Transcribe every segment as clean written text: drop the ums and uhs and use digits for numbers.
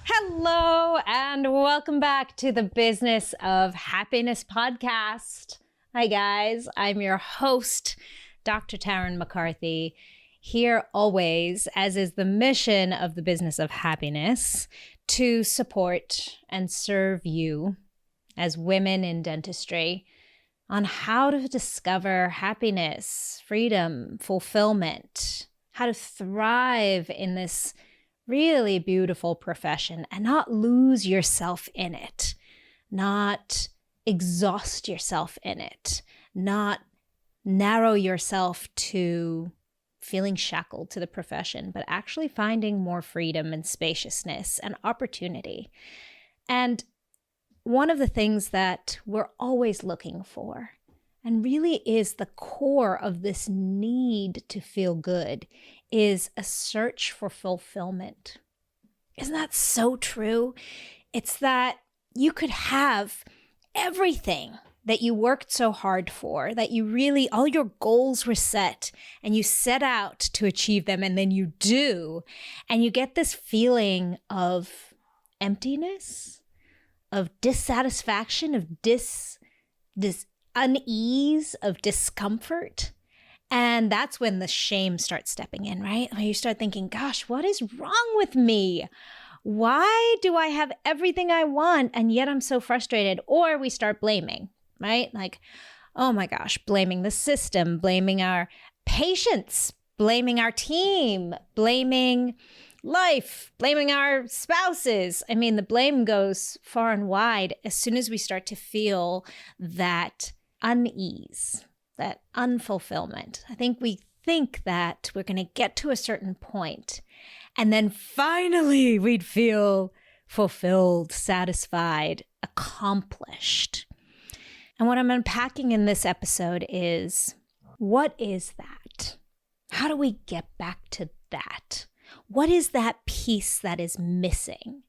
Hello, and welcome back to the Business of Happiness podcast. Hi, guys. I'm your host, Dr. Tarryn MacCarthy, here always, as is the mission of the Business of Happiness, to support and serve you as women in dentistry on how to discover happiness, freedom, fulfillment, how to thrive in this really beautiful profession and not lose yourself in it, not exhaust yourself in it, not narrow yourself to feeling shackled to the profession, but actually finding more freedom and spaciousness and opportunity. And one of the things that we're always looking for, and really is the core of this need to feel good, is a search for fulfillment. Isn't that so true? It's that you could have everything that you worked so hard for, that you really, all your goals were set and you set out to achieve them, and then you do, and you get this feeling of emptiness, of dissatisfaction, of this unease, of discomfort. And that's when the shame starts stepping in, right? When you start thinking, gosh, what is wrong with me? Why do I have everything I want and yet I'm so frustrated? Or we start blaming, right? Like, oh my gosh, blaming the system, blaming our patients, blaming our team, blaming life, blaming our spouses. I mean, the blame goes far and wide as soon as we start to feel that unease, that unfulfillment. I think we think that we're going to get to a certain point and then finally we'd feel fulfilled, satisfied, accomplished. And what I'm unpacking in this episode is, what is that? How do we get back to that? What is that piece that is missing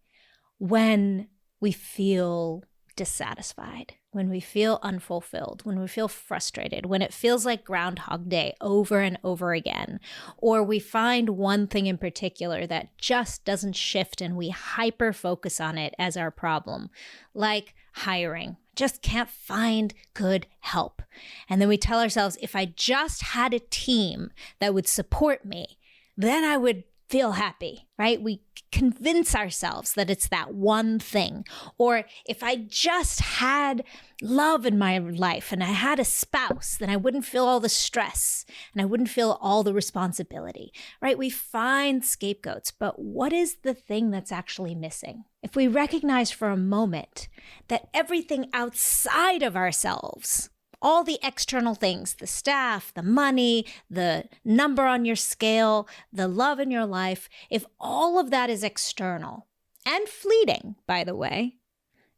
when we feel dissatisfied, when we feel unfulfilled, when we feel frustrated, when it feels like Groundhog Day over and over again, or we find one thing in particular that just doesn't shift and we hyper focus on it as our problem, like hiring. Just can't find good help. And then we tell ourselves, if I just had a team that would support me, then I would feel happy, right? We convince ourselves that it's that one thing. Or if I just had love in my life and I had a spouse, then I wouldn't feel all the stress and I wouldn't feel all the responsibility, right? We find scapegoats, but what is the thing that's actually missing? If we recognize for a moment that everything outside of ourselves, all the external things, the staff, the money, the number on your scale, the love in your life, if all of that is external and fleeting, by the way,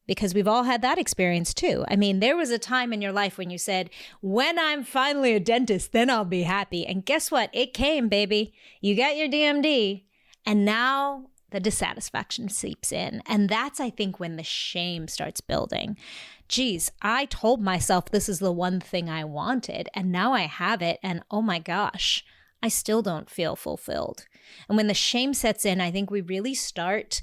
because we've all had that experience too. I mean, there was a time in your life when you said, when I'm finally a dentist, then I'll be happy. And guess what? It came, baby. You got your DMD. And now the dissatisfaction seeps in. And that's, I think, when the shame starts building. Geez, I told myself this is the one thing I wanted, and now I have it, and oh my gosh, I still don't feel fulfilled. And when the shame sets in, I think we really start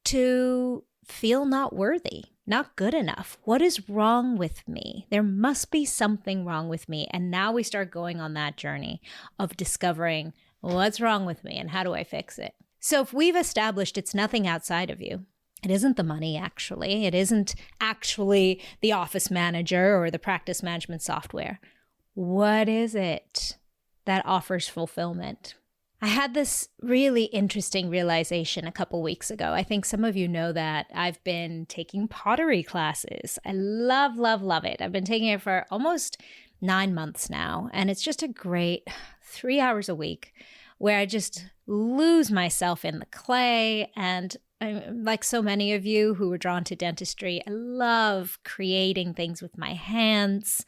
to feel not worthy, not good enough. What is wrong with me? There must be something wrong with me. And now we start going on that journey of discovering what's wrong with me and how do I fix it? So if we've established it's nothing outside of you, it isn't the money, actually. It isn't actually the office manager or the practice management software. What is it that offers fulfillment? I had this really interesting realization a couple weeks ago. I think some of you know that I've been taking pottery classes. I love, love, love it. I've been taking it for almost 9 months now, and it's just a great 3 hours a week where I just lose myself in the clay. And like so many of you who were drawn to dentistry, I love creating things with my hands.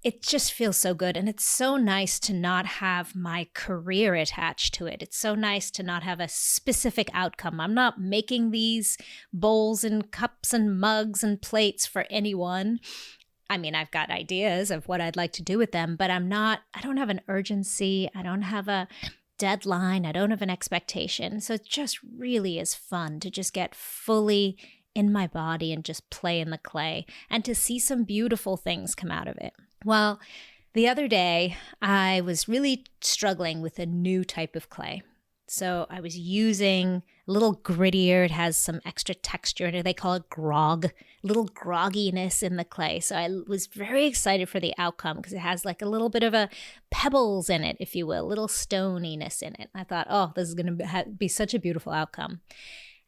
It just feels so good. And it's so nice to not have my career attached to it. It's so nice to not have a specific outcome. I'm not making these bowls and cups and mugs and plates for anyone. I mean, I've got ideas of what I'd like to do with them, but I don't have an urgency. I don't have a deadline. I don't have an expectation. So it just really is fun to just get fully in my body and just play in the clay and to see some beautiful things come out of it. Well, the other day, I was really struggling with a new type of clay. So I was using a little grittier. It has some extra texture in it. They call it grog, a little grogginess in the clay. So I was very excited for the outcome because it has like a little bit of a pebbles in it, if you will, a little stoniness in it. I thought, oh, this is going to be such a beautiful outcome.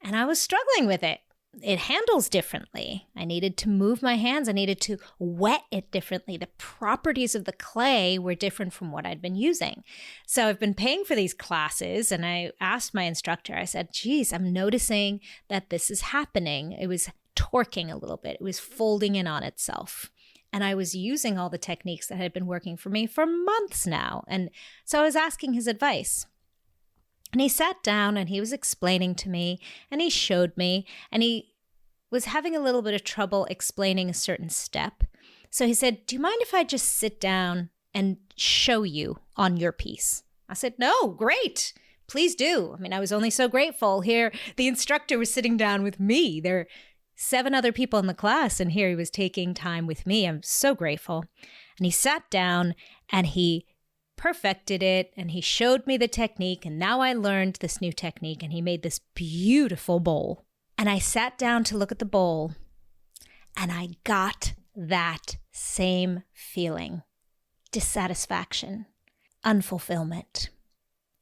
And I was struggling with it. It handles differently. I needed to move my hands. I needed to wet it differently. The properties of the clay were different from what I'd been using. So I've been paying for these classes, and I asked my instructor, I said, geez, I'm noticing that this is happening. It was torquing a little bit. It was folding in on itself. And I was using all the techniques that had been working for me for months now. And so I was asking his advice. And he sat down and he was explaining to me and he showed me, and he was having a little bit of trouble explaining a certain step. So he said, do you mind if I just sit down and show you on your piece? I said, no, great. Please do. I mean, I was only so grateful. Here, the instructor was sitting down with me. There are 7 other people in the class, and here he was taking time with me. I'm so grateful. And he sat down and he perfected it, and he showed me the technique, and now I learned this new technique, and he made this beautiful bowl. And I sat down to look at the bowl, and I got that same feeling: dissatisfaction, unfulfillment.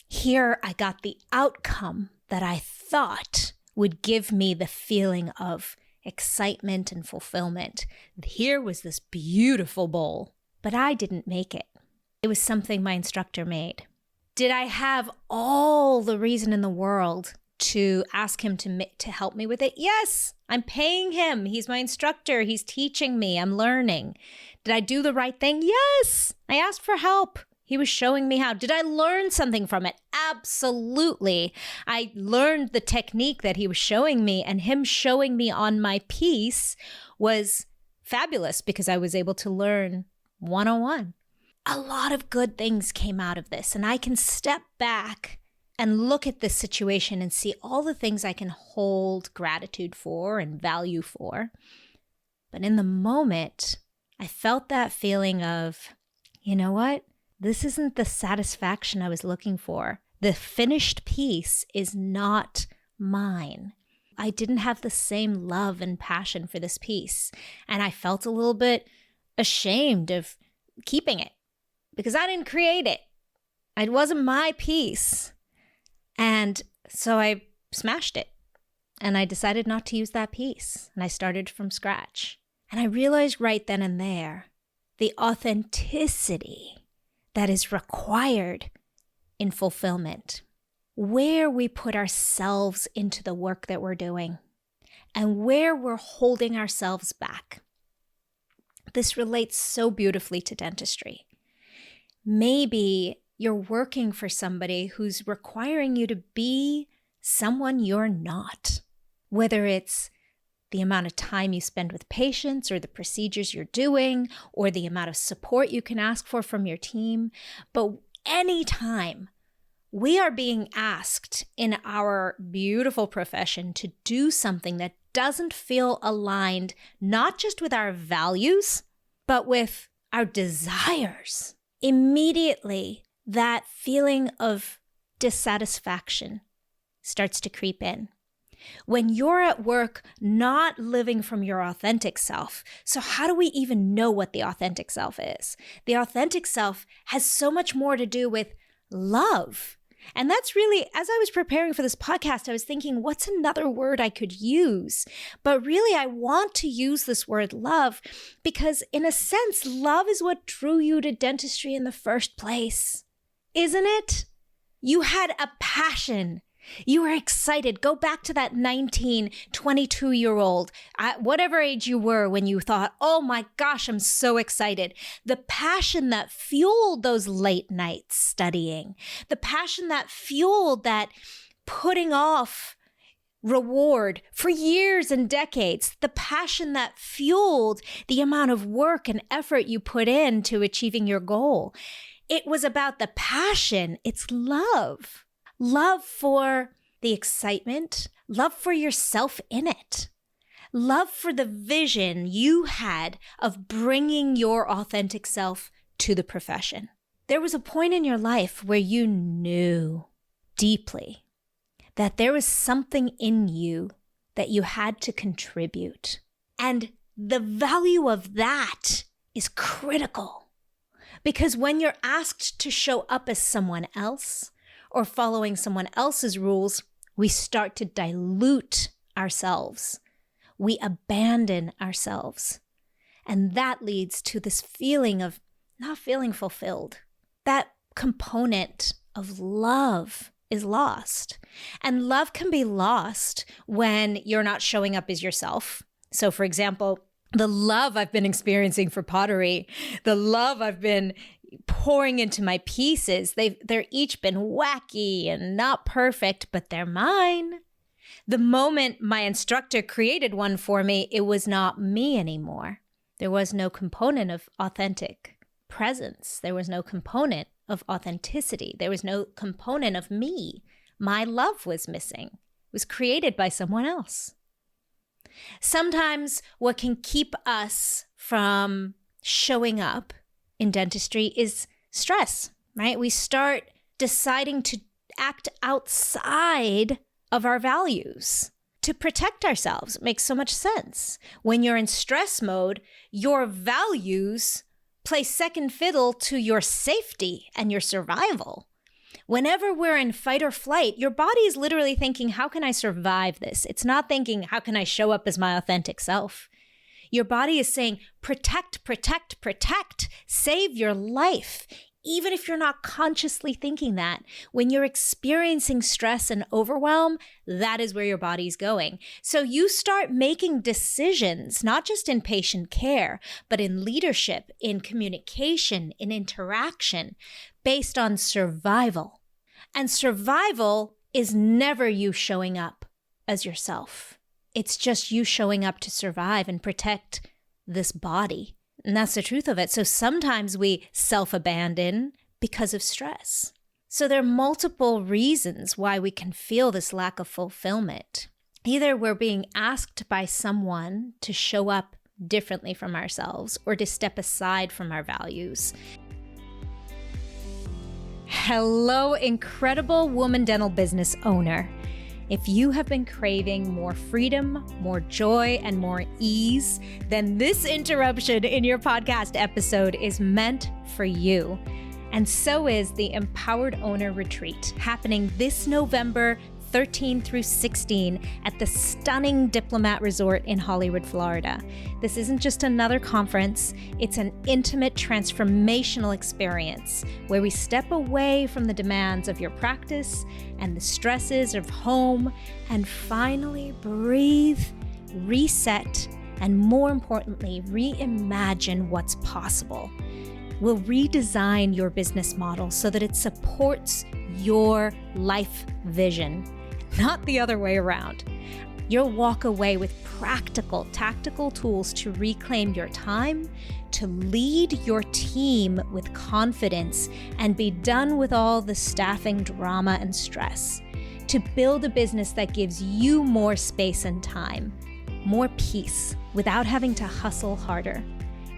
Here I got the outcome that I thought would give me the feeling of excitement and fulfillment. Here was this beautiful bowl, but I didn't make it. It was something my instructor made. Did I have all the reason in the world to ask him to help me with it? Yes, I'm paying him. He's my instructor. He's teaching me. I'm learning. Did I do the right thing? Yes. I asked for help. He was showing me how. Did I learn something from it? Absolutely. I learned the technique that he was showing me, and him showing me on my piece was fabulous because I was able to learn 101. A lot of good things came out of this, and I can step back and look at this situation and see all the things I can hold gratitude for and value for. But in the moment, I felt that feeling of, you know what? This isn't the satisfaction I was looking for. The finished piece is not mine. I didn't have the same love and passion for this piece, and I felt a little bit ashamed of keeping it, because I didn't create it. It wasn't my piece. And so I smashed it. And I decided not to use that piece. And I started from scratch. And I realized right then and there the authenticity that is required in fulfillment. Where we put ourselves into the work that we're doing. And where we're holding ourselves back. This relates so beautifully to dentistry. Maybe you're working for somebody who's requiring you to be someone you're not, whether it's the amount of time you spend with patients or the procedures you're doing or the amount of support you can ask for from your team. But anytime we are being asked in our beautiful profession to do something that doesn't feel aligned, not just with our values, but with our desires, immediately that feeling of dissatisfaction starts to creep in. When you're at work not living from your authentic self, so how do we even know what the authentic self is? The authentic self has so much more to do with love. And that's really, as I was preparing for this podcast, I was thinking, what's another word I could use? But really, I want to use this word love because in a sense, love is what drew you to dentistry in the first place. Isn't it? You had a passion. You were excited. Go back to that 19, 22-year-old, whatever age you were when you thought, oh my gosh, I'm so excited. The passion that fueled those late nights studying, the passion that fueled that putting off reward for years and decades, the passion that fueled the amount of work and effort you put into achieving your goal. It was about the passion. It's love. Love for the excitement, love for yourself in it, love for the vision you had of bringing your authentic self to the profession. There was a point in your life where you knew deeply that there was something in you that you had to contribute. And the value of that is critical, because when you're asked to show up as someone else or following someone else's rules, we start to dilute ourselves. We abandon ourselves. And that leads to this feeling of not feeling fulfilled. That component of love is lost. And love can be lost when you're not showing up as yourself. So for example, the love I've been experiencing for pottery, the love I've been pouring into my pieces, they're each been wacky and not perfect, but they're mine. The moment my instructor created one for me, it was not me anymore. There was no component of authentic presence. There was no component of authenticity. There was no component of me. My love was missing. It was created by someone else. Sometimes what can keep us from showing up in dentistry is stress, right? We start deciding to act outside of our values to protect ourselves. It makes so much sense. When you're in stress mode, your values play second fiddle to your safety and your survival. Whenever we're in fight or flight, your body is literally thinking, how can I survive this? It's not thinking, how can I show up as my authentic self? Your body is saying, protect, protect, protect, save your life. Even if you're not consciously thinking that, when you're experiencing stress and overwhelm, that is where your body's going. So you start making decisions, not just in patient care, but in leadership, in communication, in interaction, based on survival. And survival is never you showing up as yourself. It's just you showing up to survive and protect this body. And that's the truth of it. So sometimes we self-abandon because of stress. So there are multiple reasons why we can feel this lack of fulfillment. Either we're being asked by someone to show up differently from ourselves or to step aside from our values. Hello, incredible woman dental business owner. If you have been craving more freedom, more joy, and more ease, then this interruption in your podcast episode is meant for you. And so is the Empowered Owner Retreat, happening this November 13 through 16 at the stunning Diplomat Resort in Hollywood, Florida. This isn't just another conference, it's an intimate, transformational experience where we step away from the demands of your practice and the stresses of home and finally breathe, reset, and more importantly, reimagine what's possible. We'll redesign your business model so that it supports your life vision, not the other way around. You'll walk away with practical, tactical tools to reclaim your time, to lead your team with confidence, and be done with all the staffing drama and stress, to build a business that gives you more space and time, more peace, without having to hustle harder.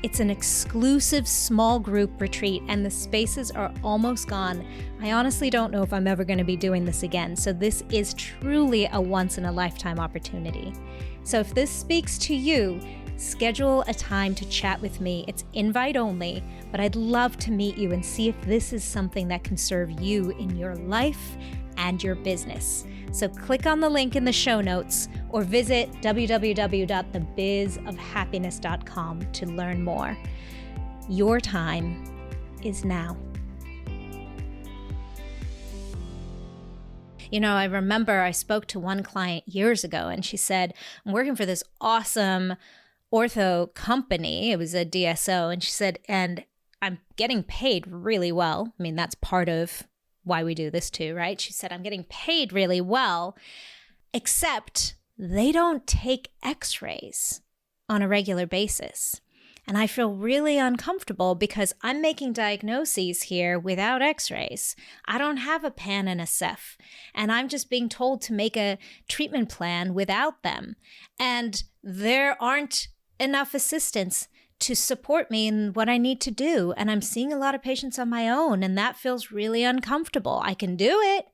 It's an exclusive small group retreat and the spaces are almost gone. I honestly don't know if I'm ever going to be doing this again, so this is truly a once-in-a-lifetime opportunity. So if this speaks to you, schedule a time to chat with me. It's invite only, but I'd love to meet you and see if this is something that can serve you in your life and your business. So click on the link in the show notes or visit www.thebizofhappiness.com to learn more. Your time is now. You know, I remember I spoke to one client years ago and she said, I'm working for this awesome ortho company. It was a DSO. And she said, and I'm getting paid really well. I mean, that's part of why we do this too, right? She said, I'm getting paid really well, except they don't take x-rays on a regular basis. And I feel really uncomfortable because I'm making diagnoses here without x-rays. I don't have a pan and a ceph. And I'm just being told to make a treatment plan without them. And there aren't enough assistants to support me in what I need to do. And I'm seeing a lot of patients on my own, and that feels really uncomfortable. I can do it,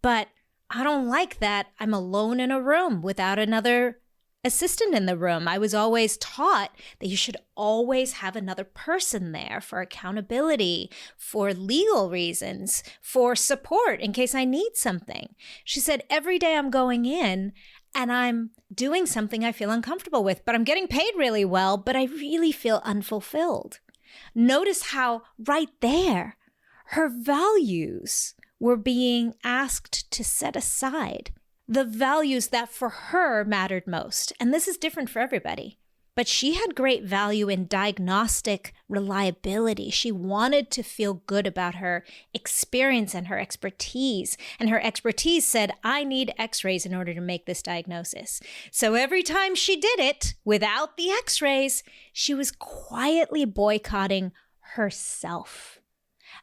but I don't like that I'm alone in a room without another assistant in the room. I was always taught that you should always have another person there for accountability, for legal reasons, for support in case I need something. She said, every day I'm going in and I'm doing something I feel uncomfortable with, but I'm getting paid really well, but I really feel unfulfilled. Notice how right there, her values were being asked to set aside. The values that for her mattered most. And this is different for everybody. But she had great value in diagnostic reliability. She wanted to feel good about her experience and her expertise. And her expertise said, I need x-rays in order to make this diagnosis. So every time she did it without the x-rays, she was quietly boycotting herself,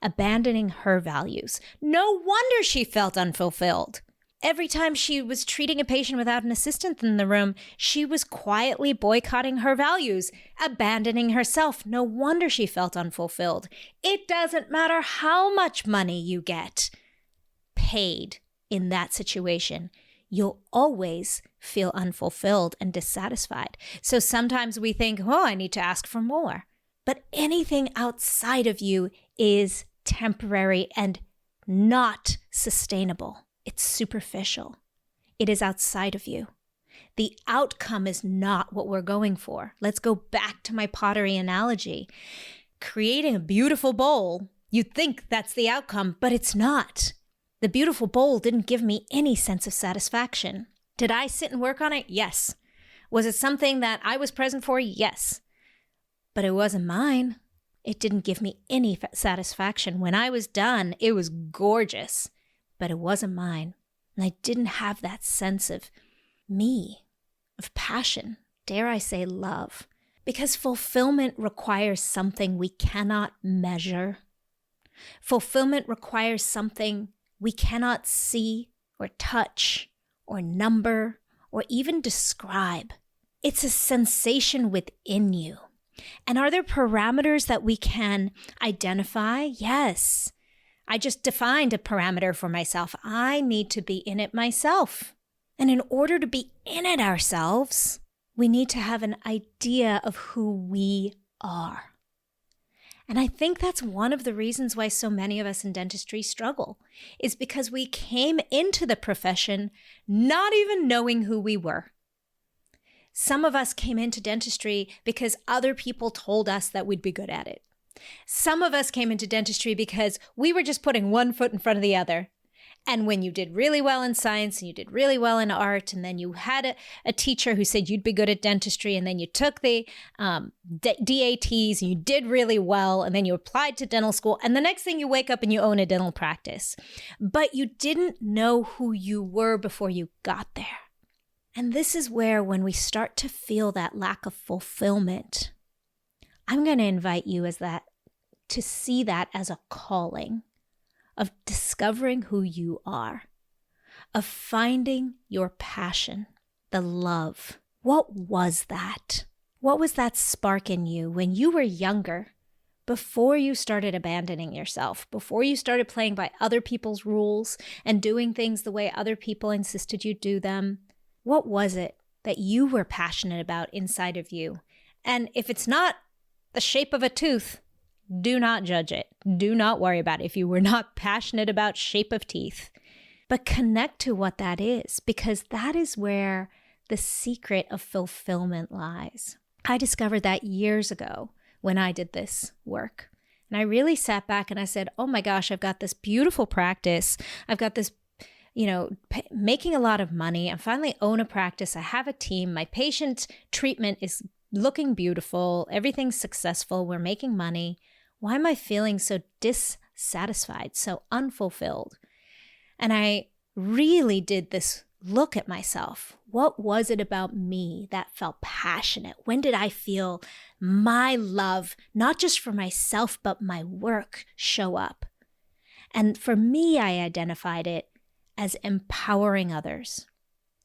abandoning her values. No wonder she felt unfulfilled. Every time she was treating a patient without an assistant in the room, she was quietly boycotting her values, abandoning herself. No wonder she felt unfulfilled. It doesn't matter how much money you get paid in that situation. You'll always feel unfulfilled and dissatisfied. So sometimes we think, oh, I need to ask for more. But anything outside of you is temporary and not sustainable. It's superficial. It is outside of you. The outcome is not what we're going for. Let's go back to my pottery analogy. Creating a beautiful bowl, you think that's the outcome, but it's not. The beautiful bowl didn't give me any sense of satisfaction. Did I sit and work on it? Yes. Was it something that I was present for? Yes. But it wasn't mine. It didn't give me any satisfaction. When I was done, it was gorgeous. But it wasn't mine. And I didn't have that sense of me, of passion, dare I say love. Because fulfillment requires something we cannot measure. Fulfillment requires something we cannot see or touch or number or even describe. It's a sensation within you. And are there parameters that we can identify? Yes. I just defined a parameter for myself. I need to be in it myself. And in order to be in it ourselves, we need to have an idea of who we are. And I think that's one of the reasons why so many of us in dentistry struggle, is because we came into the profession not even knowing who we were. Some of us came into dentistry because other people told us that we'd be good at it. Some of us came into dentistry because we were just putting one foot in front of the other. And when you did really well in science and you did really well in art, and then you had a teacher who said you'd be good at dentistry, and then you took the DATs and you did really well, and then you applied to dental school, and the next thing you wake up and you own a dental practice. But you didn't know who you were before you got there. And this is where, when we start to feel that lack of fulfillment, I'm going to invite you to see that as a calling of discovering who you are, of finding your passion, the love. What was that? What was that spark in you when you were younger, before you started abandoning yourself, before you started playing by other people's rules and doing things the way other people insisted you do them? What was it that you were passionate about inside of you? And if it's not the shape of a tooth, do not judge it. Do not worry about it if you were not passionate about shape of teeth. But connect to what that is, because that is where the secret of fulfillment lies. I discovered that years ago when I did this work. And I really sat back and I said, oh my gosh, I've got this beautiful practice. I've got this, making a lot of money. I finally own a practice. I have a team. My patient treatment is looking beautiful. Everything's successful. We're making money. Why am I feeling so dissatisfied, so unfulfilled? And I really did this look at myself. What was it about me that felt passionate? When did I feel my love, not just for myself, but my work show up? And for me, I identified it as empowering others.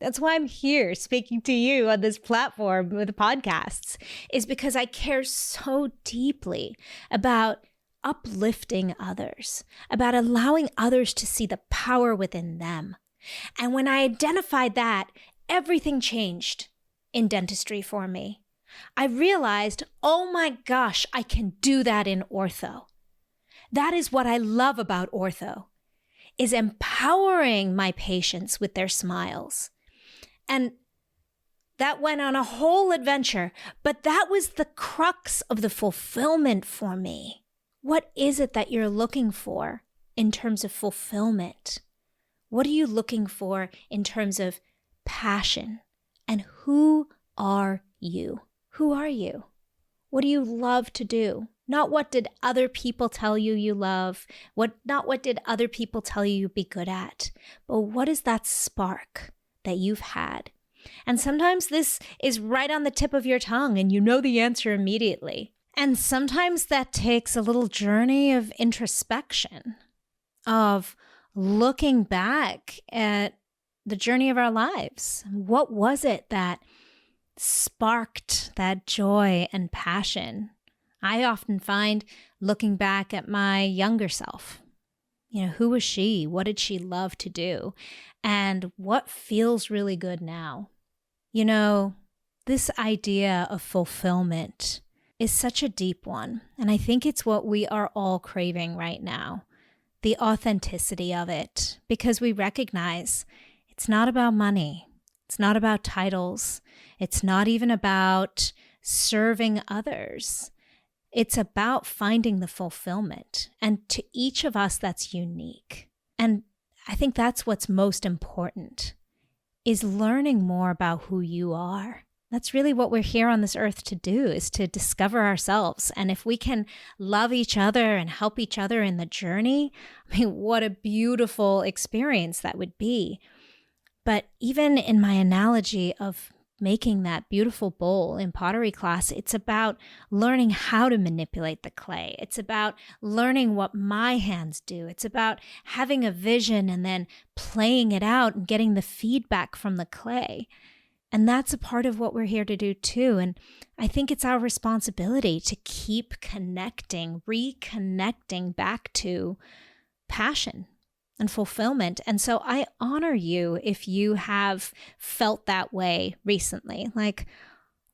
That's why I'm here speaking to you on this platform with podcasts, is because I care so deeply about uplifting others, about allowing others to see the power within them. And when I identified that, everything changed in dentistry for me. I realized, oh my gosh, I can do that in ortho. That is what I love about ortho, is empowering my patients with their smiles. And that went on a whole adventure, but that was the crux of the fulfillment for me. What is it that you're looking for in terms of fulfillment? What are you looking for in terms of passion? And who are you? Who are you? What do you love to do? Not what did other people tell you you love, not what did other people tell you you'd be good at, but what is that spark that you've had? And sometimes this is right on the tip of your tongue and you know the answer immediately. And sometimes that takes a little journey of introspection, of looking back at the journey of our lives. What was it that sparked that joy and passion? I often find looking back at my younger self, who was she? What did she love to do? And what feels really good now? This idea of fulfillment is such a deep one. And I think it's what we are all craving right now, the authenticity of it, because we recognize it's not about money. It's not about titles. It's not even about serving others. It's about finding the fulfillment. And to each of us, that's unique. And I think that's what's most important, is learning more about who you are. That's really what we're here on this earth to do, is to discover ourselves. And if we can love each other and help each other in the journey, what a beautiful experience that would be. But even in my analogy of making that beautiful bowl in pottery class, it's about learning how to manipulate the clay. It's about learning what my hands do. It's about having a vision and then playing it out and getting the feedback from the clay. And that's a part of what we're here to do too. And I think it's our responsibility to keep connecting, reconnecting back to passion and fulfillment. And so I honor you if you have felt that way recently. Like,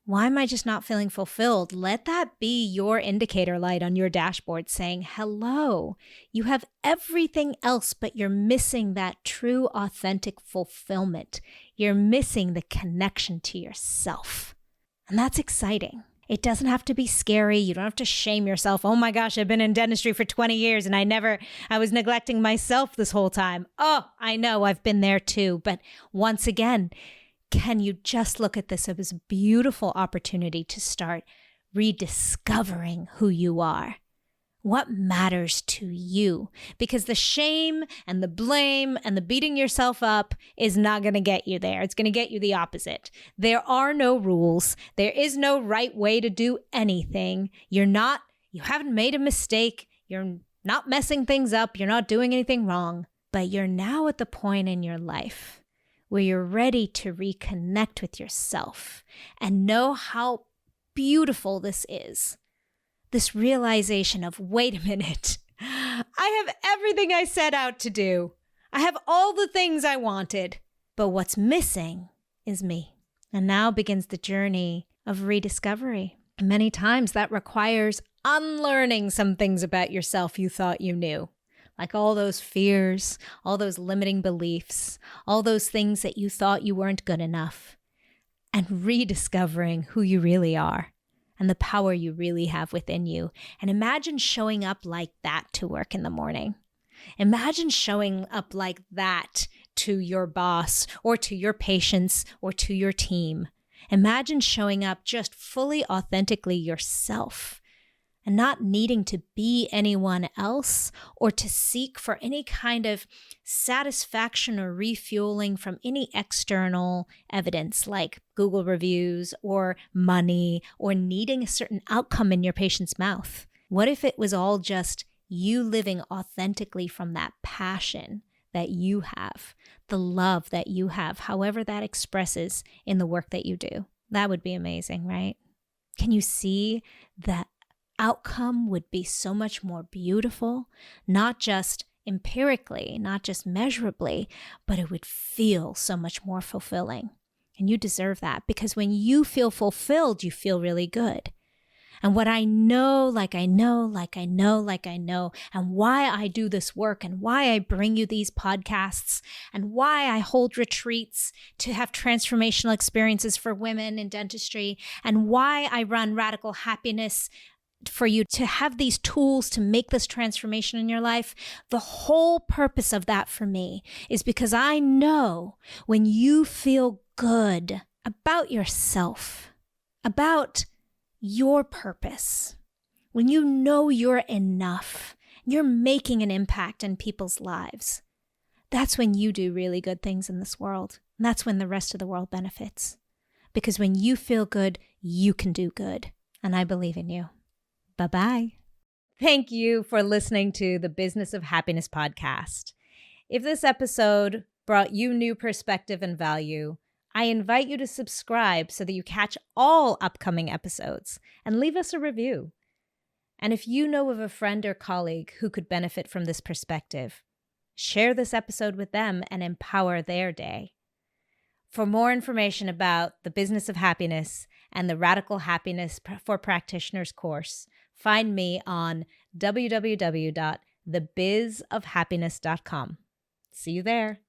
why am I just not feeling fulfilled? Let that be your indicator light on your dashboard saying, hello, you have everything else, but you're missing that true, authentic fulfillment. You're missing the connection to yourself. And that's exciting. It doesn't have to be scary. You don't have to shame yourself. Oh my gosh, I've been in dentistry for 20 years and I was neglecting myself this whole time. Oh, I know, I've been there too. But once again, can you just look at this as a beautiful opportunity to start rediscovering who you are? What matters to you? Because the shame and the blame and the beating yourself up is not going to get you there. It's going to get you the opposite. There are no rules. There is no right way to do anything. You haven't made a mistake. You're not messing things up. You're not doing anything wrong. But you're now at the point in your life where you're ready to reconnect with yourself and know how beautiful this is. This realization of, wait a minute, I have everything I set out to do. I have all the things I wanted, but what's missing is me. And now begins the journey of rediscovery. Many times that requires unlearning some things about yourself you thought you knew, like all those fears, all those limiting beliefs, all those things that you thought you weren't good enough, and rediscovering who you really are. And the power you really have within you. And imagine showing up like that to work in the morning. Imagine showing up like that to your boss or to your patients or to your team. Imagine showing up just fully authentically yourself and not needing to be anyone else or to seek for any kind of satisfaction or refueling from any external evidence like Google reviews or money or needing a certain outcome in your patient's mouth? What if it was all just you living authentically from that passion that you have, the love that you have, however that expresses in the work that you do? That would be amazing, right? Can you see that outcome would be so much more beautiful, not just empirically, not just measurably, but it would feel so much more fulfilling. And you deserve that, because when you feel fulfilled, you feel really good. And what I know, and why I do this work and why I bring you these podcasts and why I hold retreats to have transformational experiences for women in dentistry and why I run Radical Happiness for you to have these tools to make this transformation in your life. The whole purpose of that for me is because I know when you feel good about yourself, about your purpose, when you know you're enough, you're making an impact in people's lives, that's when you do really good things in this world. And that's when the rest of the world benefits. Because when you feel good, you can do good. And I believe in you. Bye-bye. Thank you for listening to the Business of Happiness podcast. If this episode brought you new perspective and value, I invite you to subscribe so that you catch all upcoming episodes and leave us a review. And if you know of a friend or colleague who could benefit from this perspective, share this episode with them and empower their day. For more information about the Business of Happiness and the Radical Happiness for Practitioners course, find me on www.thebizofhappiness.com. See you there.